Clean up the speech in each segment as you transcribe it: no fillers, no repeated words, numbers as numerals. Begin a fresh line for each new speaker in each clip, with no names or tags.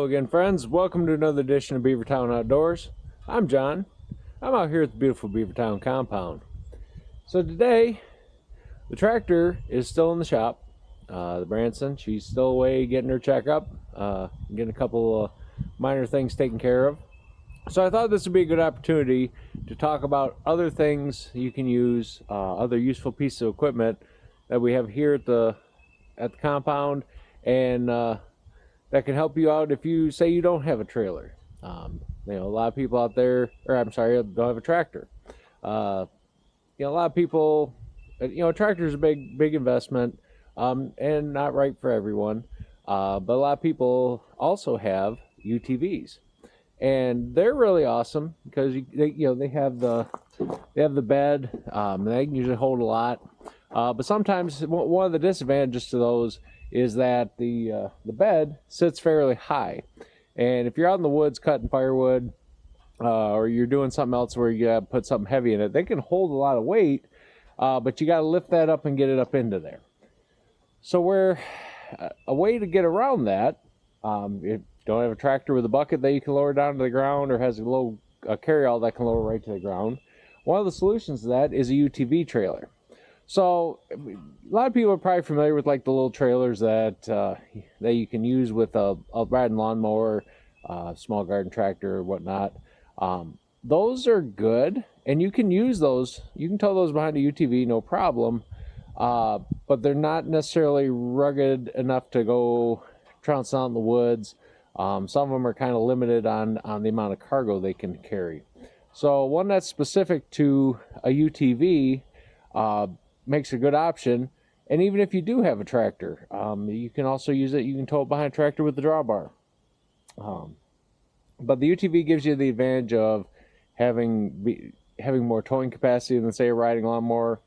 again, friends. Welcome to another edition of Beavertown Outdoors. I'm John. I'm out here at the beautiful Beavertown compound. So today, the tractor is still in the shop. The Branson, she's still away getting her checkup, getting a couple of minor things taken care of. So I thought this would be a good opportunity to talk about other things you can use, other useful pieces of equipment that we have here at the compound, and that can help you out if you say you don't have a trailer. A lot of people out there, don't have a tractor. A lot of people, a tractor is a big investment, and not right for everyone. But a lot of people also have UTVs, and they're really awesome because they have the bed, and they can usually hold a lot. But sometimes one of the disadvantages to those is that the bed sits fairly high, and if you're out in the woods cutting firewood, or you're doing something else where you gotta put something heavy in it, they can hold a lot of weight, but you got to lift that up and get it up into there. So a way to get around that, if you don't have a tractor with a bucket that you can lower down to the ground, or has a little carryall that can lower right to the ground, one of the solutions to that is a UTV trailer. So a lot of people are probably familiar with like the little trailers that you can use with a riding lawnmower, small garden tractor or whatnot. Those are good, and you can use those. You can tow those behind a UTV, no problem. But they're not necessarily rugged enough to go trounce out in the woods. Some of them are kind of limited on the amount of cargo they can carry. So one that's specific to a UTV makes a good option. And even if you do have a tractor, you can also use it. You can tow it behind a tractor with the drawbar. But the UTV gives you the advantage of having more towing capacity than, say, a riding lawnmower.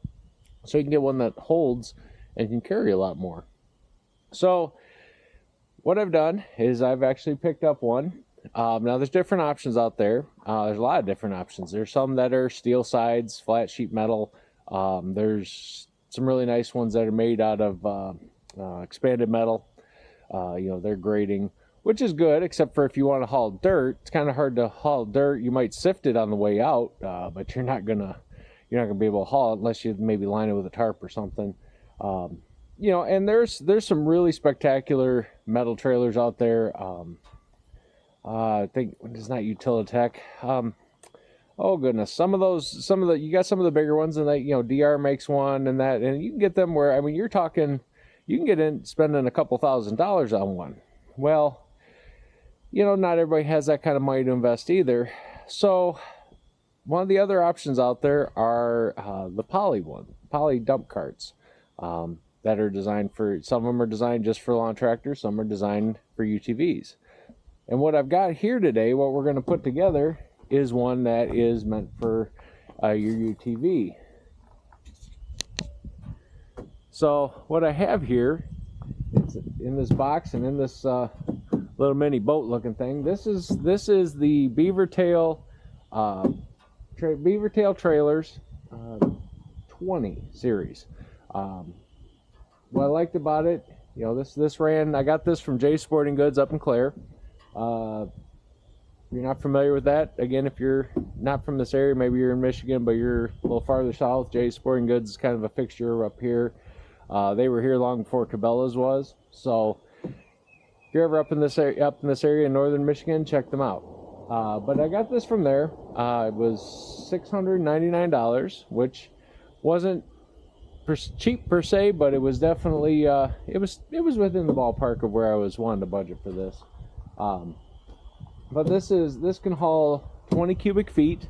So you can get one that holds and can carry a lot more. So what I've done is I've actually picked up one. Now there's different options out there. There's a lot of different options. There's some that are steel sides, flat sheet metal. There's some really nice ones that are made out of expanded metal. They're grading, which is good, except for if you want to haul dirt. It's kind of hard to haul dirt. You might sift it on the way out, but you're not gonna be able to haul it unless you maybe line it with a tarp or something. And there's some really spectacular metal trailers out there. I think it's not Utilitech. Oh goodness, you got some of the bigger ones, and DR makes one, and you can get them where, you're talking, you can get in spending a couple $1,000s on one. Well, not everybody has that kind of money to invest either. So one of the other options out there are the poly dump carts, that are designed some of them are designed just for lawn tractors, some are designed for UTVs. And what I've got here today, what we're going to put together, is one that is meant for your UTV. So what I have here is in this box and in this little mini boat looking thing. This is the Beavertail Beavertail trailers 20 series. What I liked about it, I got this from Jay's Sporting Goods up in Clare. If you're not familiar with that, again, if you're not from this area, maybe you're in Michigan, but you're a little farther south, Jay's Sporting Goods is kind of a fixture up here. They were here long before Cabela's was. So if you're ever up in this area in northern Michigan, check them out. But I got this from there. It was $699, which wasn't cheap per se, but it was definitely it was within the ballpark of where I was wanting to budget for this. But this can haul 20 cubic feet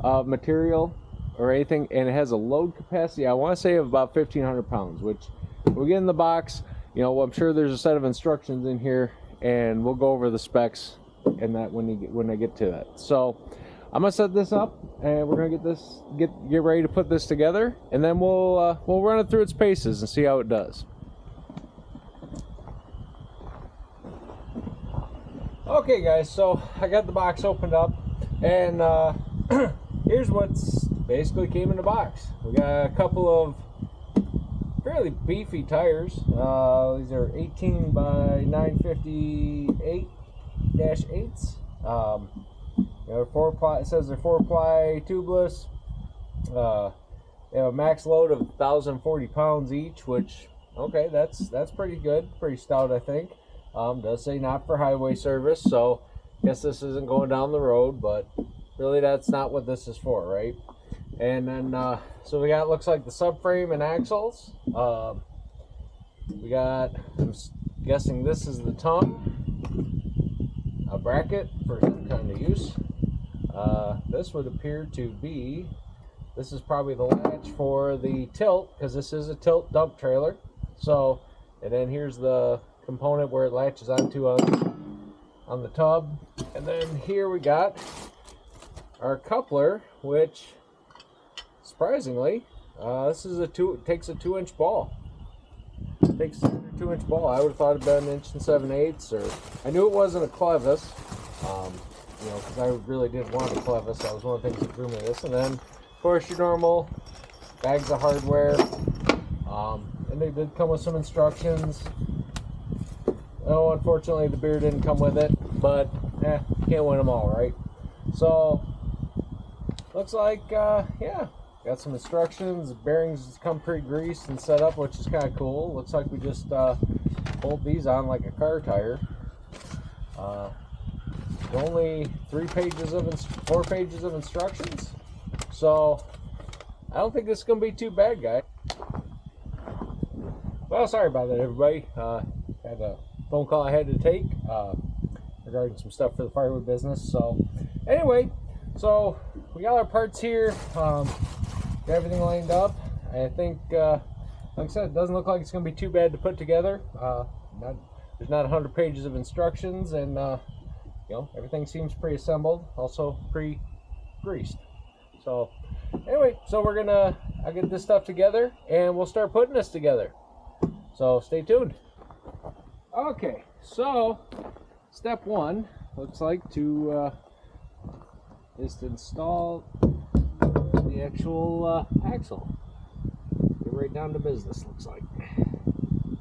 of material or anything, and it has a load capacity, I want to say, of about 1,500 pounds, which we'll get in the box. I'm sure there's a set of instructions in here, and we'll go over the specs and that when I get to that. So I'm gonna set this up, and we're gonna get ready to put this together, and then we'll run it through its paces and see how it does. Okay guys, so I got the box opened up, and here's what's basically came in the box. We got a couple of fairly beefy tires. These are 18 by 958 8-8s. They're 4-ply. It says they're 4-ply tubeless. They have a max load of 1,040 pounds each, which, okay, that's pretty good, pretty stout, I think. Does say not for highway service, so I guess this isn't going down the road, but really that's not what this is for, right? And then, so we got, looks like the subframe and axles. We got, I'm guessing this is the tongue, a bracket for some kind of use. This would appear to be, this is probably the latch for the tilt, because this is a tilt dump trailer. So, and then here's the component where it latches onto on the tub. And then here we got our coupler, which surprisingly, this is it takes a 2-inch ball. It takes a 2-inch ball. I would have thought it'd been 1 7/8, or I knew it wasn't a clevis, you know, because I really did want a clevis. That was one of the things that drew me to this. And then, of course, your normal bags of hardware. And they did come with some instructions. Oh, unfortunately, the beer didn't come with it, but can't win them all, right? So, looks like, yeah, got some instructions. The bearings come pre-greased and set up, which is kind of cool. Looks like we just bolt these on like a car tire. Only 4 pages of instructions, so I don't think this is going to be too bad, guys. Well, sorry about that, everybody. Had a phone call I had to take regarding some stuff for the firewood business. So anyway, so we got our parts here, got everything lined up. I think, like I said, it doesn't look like it's going to be too bad to put together. There's not 100 pages of instructions, and you know, everything seems pre-assembled, also pre-greased. So anyway, so I'll get this stuff together and we'll start putting this together. So stay tuned. Okay, so step 1 looks like is to install the actual axle. Get right down to business, looks like.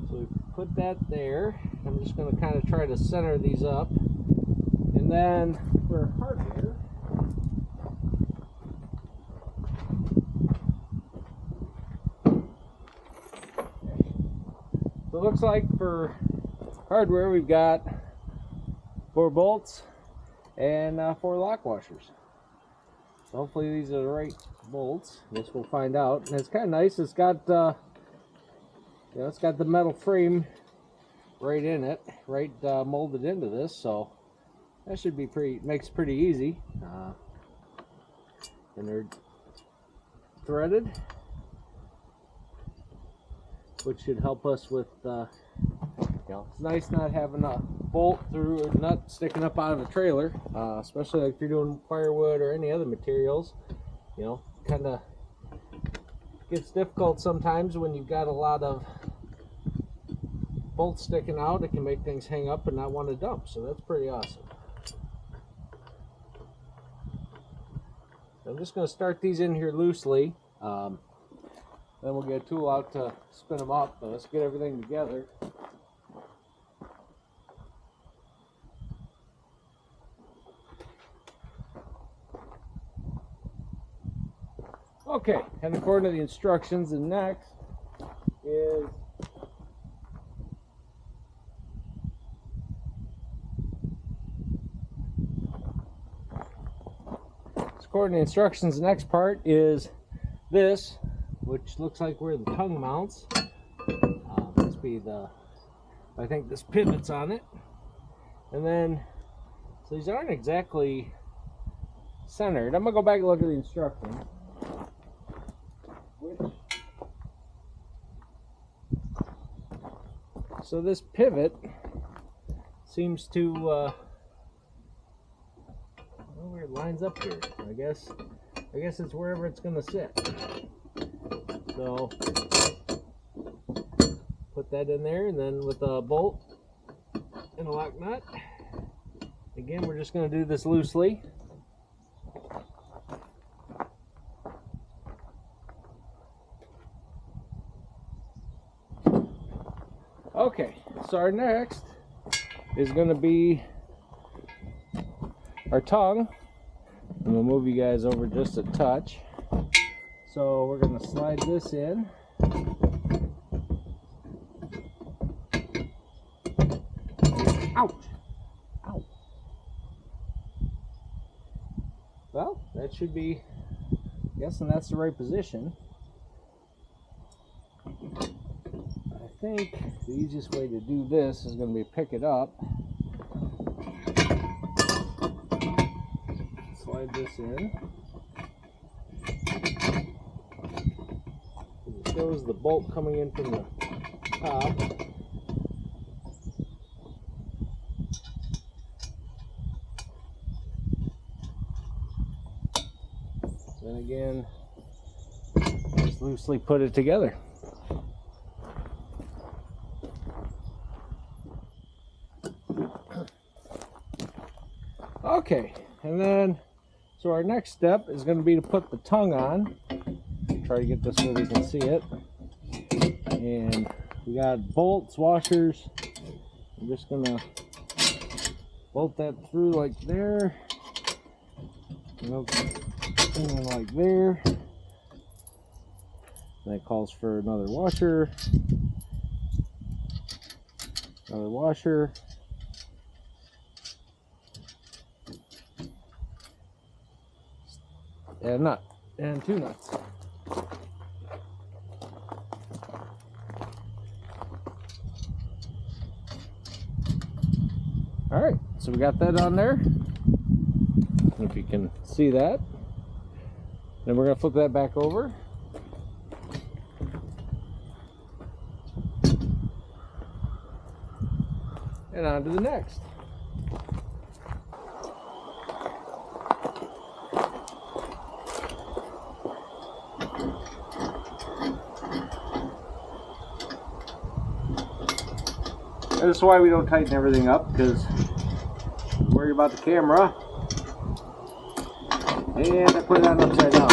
So we put that there. I'm just going to kind of try to center these up. And then for hardware, so it looks like for hardware we've got 4 bolts and 4 lock washers. So hopefully these are the right bolts. I guess we'll find out. And it's kind of nice. It's got you know, it's got the metal frame right in it, right molded into this. So that should be makes it pretty easy. And they're threaded, which should help us with, you know, it's nice not having a bolt through or nut sticking up out of the trailer, especially like if you're doing firewood or any other materials. You know, kind of gets difficult sometimes when you've got a lot of bolts sticking out. It can make things hang up and not want to dump, so that's pretty awesome. I'm just going to start these in here loosely. Then we'll get a tool out to spin them up. But let's get everything together. Okay, and according to the instructions, the next is according to the instructions, the next part is this, which looks like where the tongue mounts. Must be I think this pivots on it. And then, so these aren't exactly centered. I'm gonna go back and look at the instructions. So this pivot seems to, well, where it lines up here. I guess it's wherever it's gonna sit. So put that in there, and then with a bolt and a lock nut. Again, we're just gonna do this loosely. Okay, so our next is going to be our tongue. I'm gonna move you guys over just a touch. So we're gonna slide this in. Ouch! Ow! Well, that should be, guessing that's the right position. I think the easiest way to do this is going to be pick it up, slide this in. It shows the bolt coming in from the top. Then again, just loosely put it together. Okay, and then, so our next step is going to be to put the tongue on. Try to get this so we can see it. And we got bolts, washers. I'm just going to bolt that through like there. And then like there. And that calls for another washer. Another washer. And a nut. And 2 nuts. Alright, so we got that on there. If you can see that. Then we're going to flip that back over. And on to the next. That's why we don't tighten everything up, because we're worried about the camera. And I put it on upside down.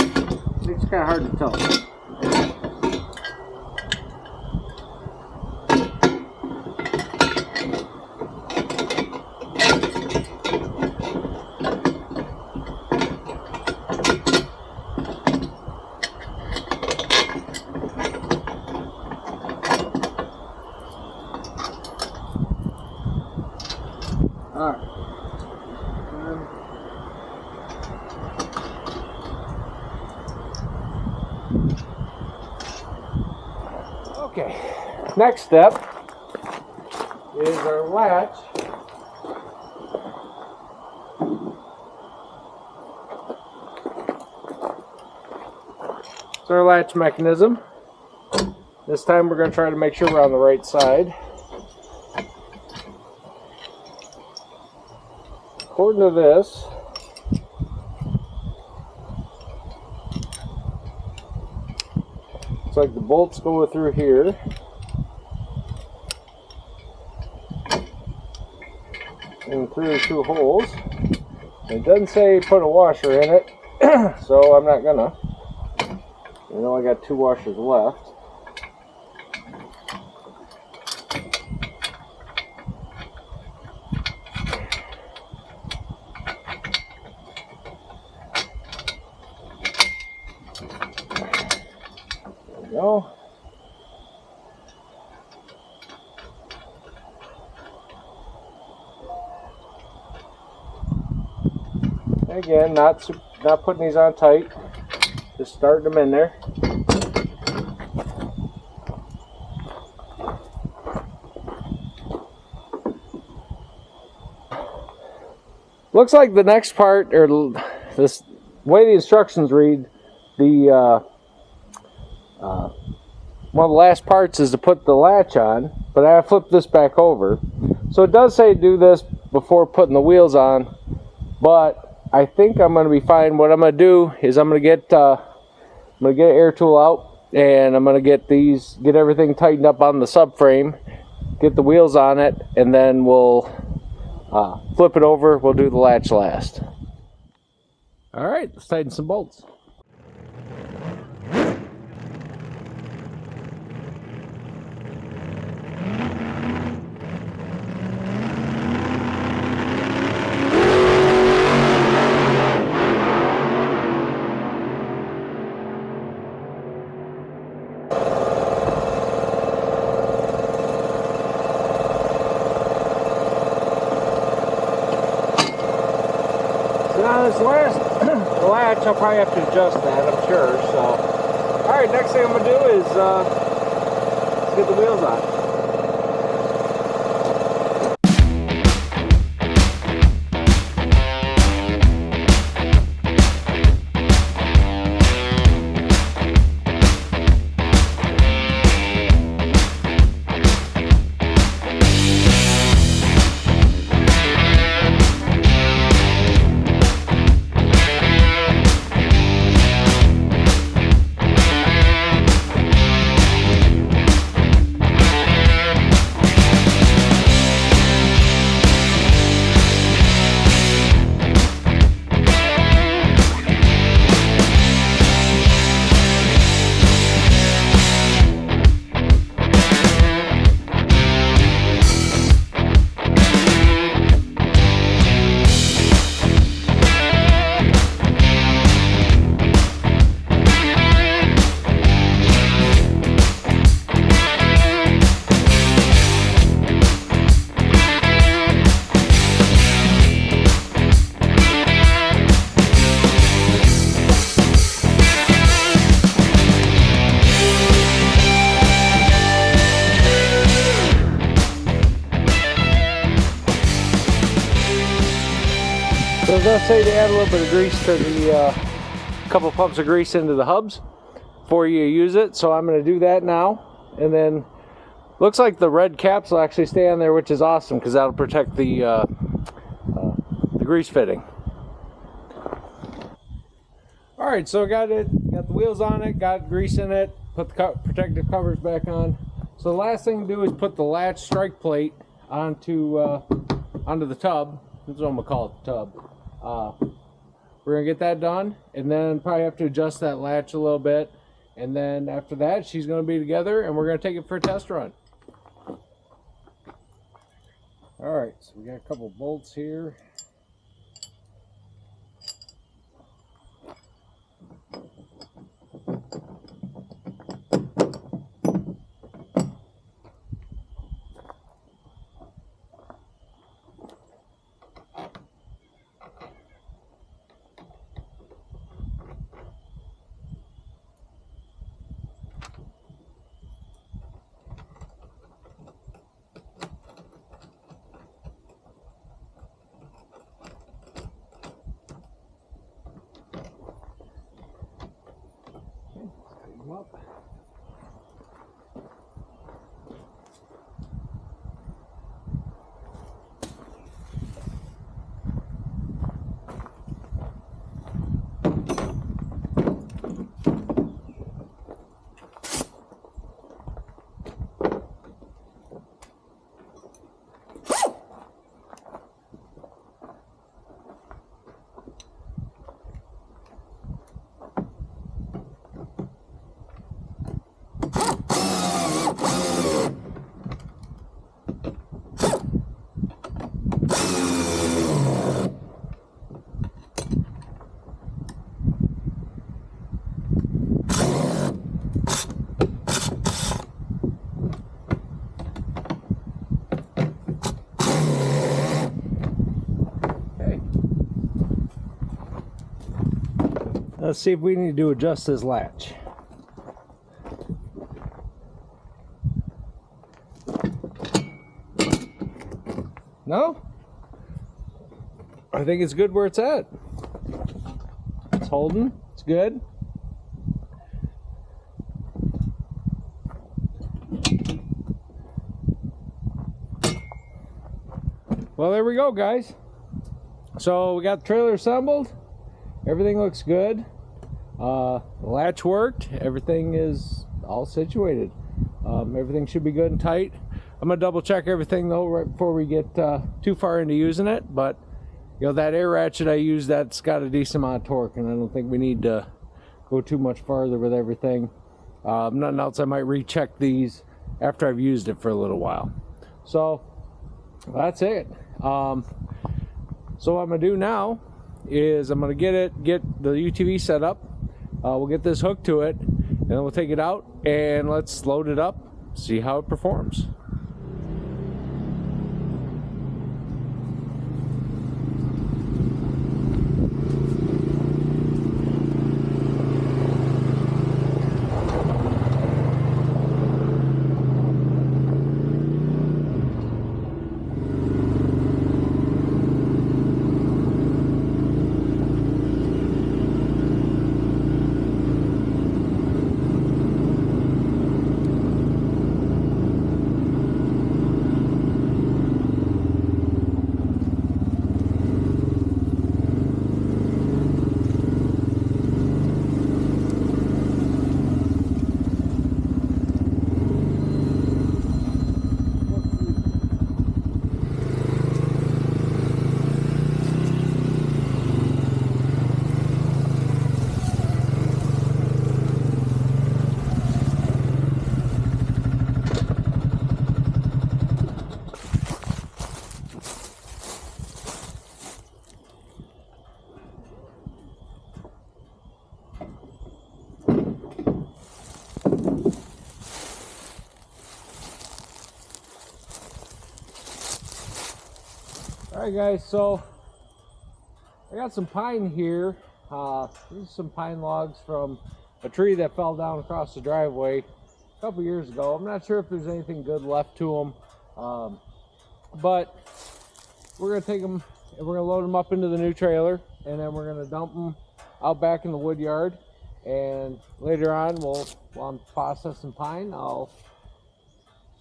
It's kind of hard to tell. Alright. Okay. Next step is our latch. It's our latch mechanism. This time we're going to try to make sure we're on the right side. According to this, it's like the bolts go through here. And through the 2 holes. It doesn't say put a washer in it, so I'm not gonna. You know, I got 2 washers left. Go. Again, not putting these on tight, just starting them in there. Looks like the next part, or this way the instructions read, the one of the last parts is to put the latch on, but I flipped this back over. So it does say do this before putting the wheels on, but I think I'm going to be fine. What I'm going to do is I'm going to get an air tool out, and I'm going to get everything tightened up on the subframe, get the wheels on it, and then we'll flip it over. We'll do the latch last. All right, let's tighten some bolts. this last latch, I'll probably have to adjust that, I'm sure. So, all right, next thing I'm gonna do is let's get the wheels on. So I was going to say to add a little bit of grease to the couple pumps of grease into the hubs before you use it. So I'm going to do that now. And then looks like the red caps will actually stay on there, which is awesome because that'll protect the grease fitting. All right, so I got the wheels on it, got grease in it, put the protective covers back on. So the last thing to do is put the latch strike plate onto the tub. That's what I'm gonna call it, the tub. We're gonna get that done, and then probably have to adjust that latch a little bit, and then after that she's gonna be together and we're gonna take it for a test run. All right, so we got a couple bolts here. Up. Let's see if we need to adjust this latch. No? I think it's good where it's at. It's holding, it's good. Well, there we go, guys. So we got the trailer assembled. Everything looks good. The latch worked. Everything is all situated. Everything should be good and tight. I'm gonna double check everything though right before we get too far into using it. But you know, that air ratchet I used, that's got a decent amount of torque, and I don't think we need to go too much farther with everything. Nothing else. I might recheck these after I've used it for a little while. So that's it. So what I'm gonna do now is I'm gonna get the UTV set up. We'll get this hooked to it, and then we'll take it out and let's load it up, see how it performs. Alright guys, so I got some pine here. These are some pine logs from a tree that fell down across the driveway a couple years ago. I'm not sure if there's anything good left to them, but we're going to take them and we're going to load them up into the new trailer, and then we're going to dump them out back in the wood yard. And later on, while I'm processing pine, I'll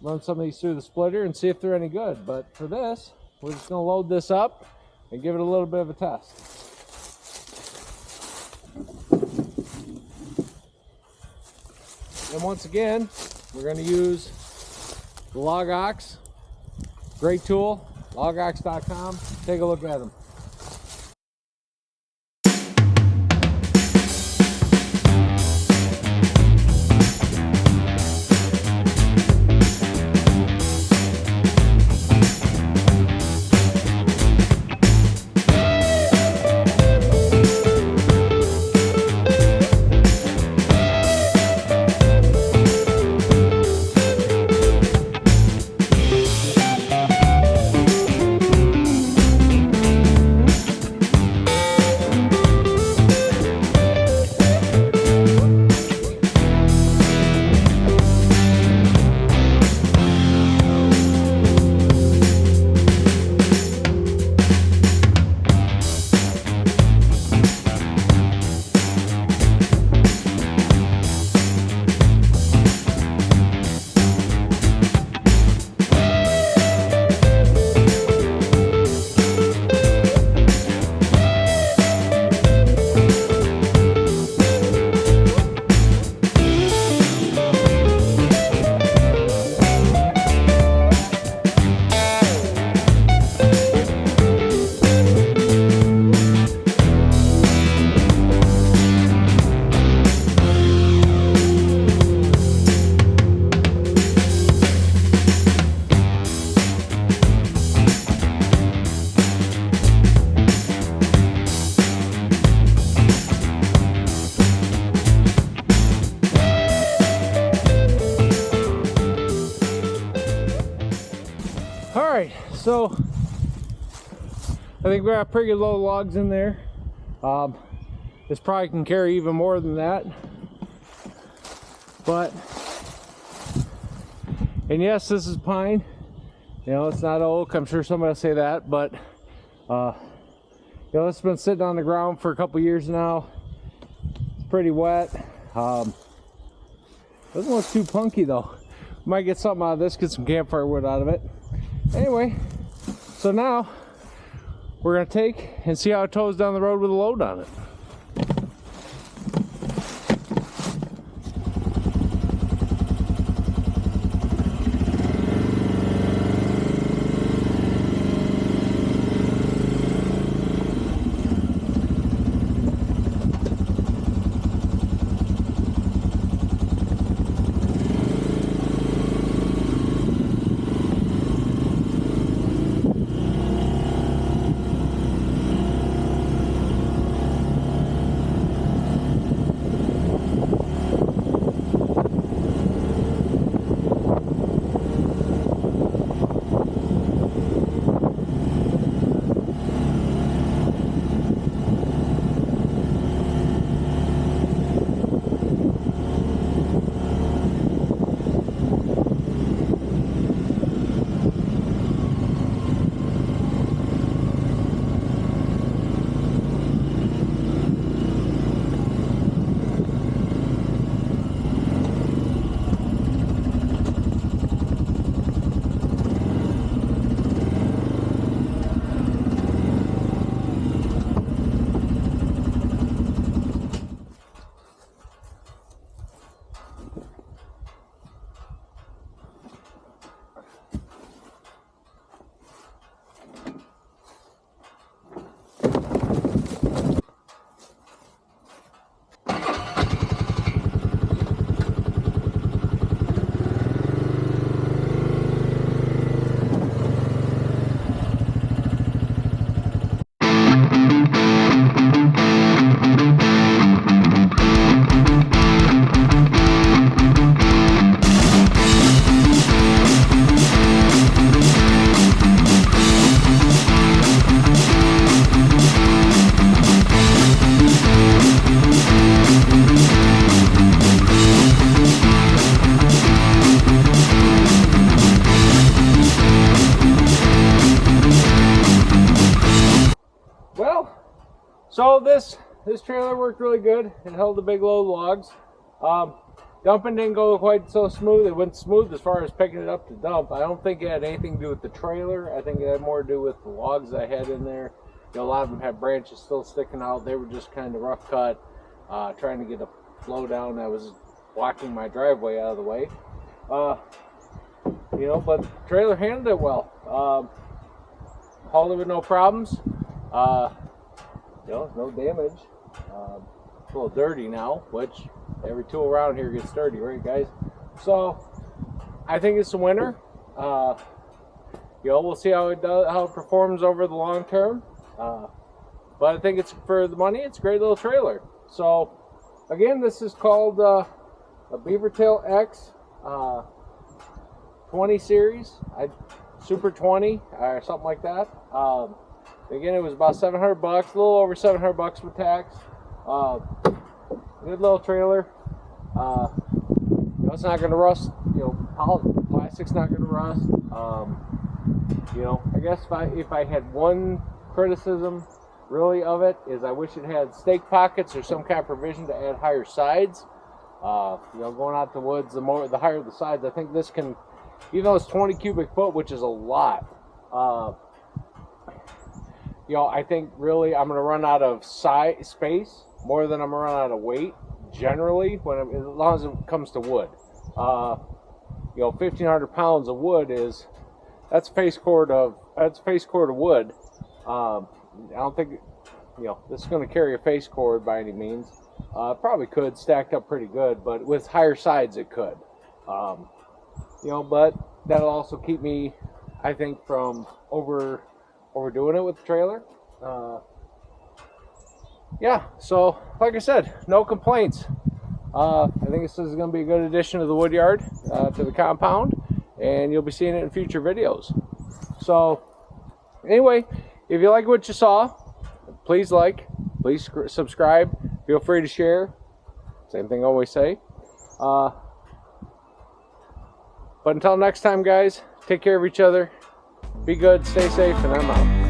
run some of these through the splitter and see if they're any good. But for this, we're just going to load this up and give it a little bit of a test. And once again, we're going to use the Log Ox. Great tool, logox.com. Take a look at them. Alright, so I think we got pretty good low logs in there. This probably can carry even more than that. But, and yes, this is pine. You know, it's not oak. I'm sure somebody will say that, but you know, it's been sitting on the ground for a couple years now. It's pretty wet. Doesn't look too punky though. Might get something out of this, get some campfire wood out of it. Anyway, so now we're going to take and see how it tows down the road with a load on it. So this trailer worked really good. It held a big load of logs. Dumping didn't go quite so smooth. It went smooth as far as picking it up to dump. I don't think it had anything to do with the trailer. I think it had more to do with the logs I had in there. You know, a lot of them had branches still sticking out. They were just kind of rough cut, trying to get a flow down that was blocking my driveway out of the way. You know, but the trailer handled it well. Hauled it with no problems. You know, no damage. A little dirty now, which every tool around here gets dirty, right, guys? So I think it's a winner. You know, we'll see how it does, how it performs over the long term. But I think it's, for the money, it's a great little trailer. So again, this is called a Beavertail Xst 20 series, Super 20 or something like that. Again, it was about $700, a little over $700 with tax. Good little trailer. You know, it's not going to rust. You know, plastic's not going to rust. You know, I guess if I had one criticism really of it, is I wish it had stake pockets or some kind of provision to add higher sides. You know, going out the woods, the higher the sides. I think this can, even though it's 20 cubic foot, which is a lot. You know, I think really I'm going to run out of space more than I'm going to run out of weight, generally, as long as it comes to wood. You know, 1,500 pounds of wood that's face cord of wood. I don't think, you know, this is going to carry a face cord by any means. Probably could, stacked up pretty good, but with higher sides it could. You know, but that'll also keep me, I think, from overdoing it with the trailer. Yeah, so like I said, no complaints. I think this is going to be a good addition to the wood yard, to the compound, and you'll be seeing it in future videos. So anyway, if you like what you saw, please please subscribe, feel free to share. Same thing I always say. But until next time, guys, take care of each other, be good, stay safe, and I'm out.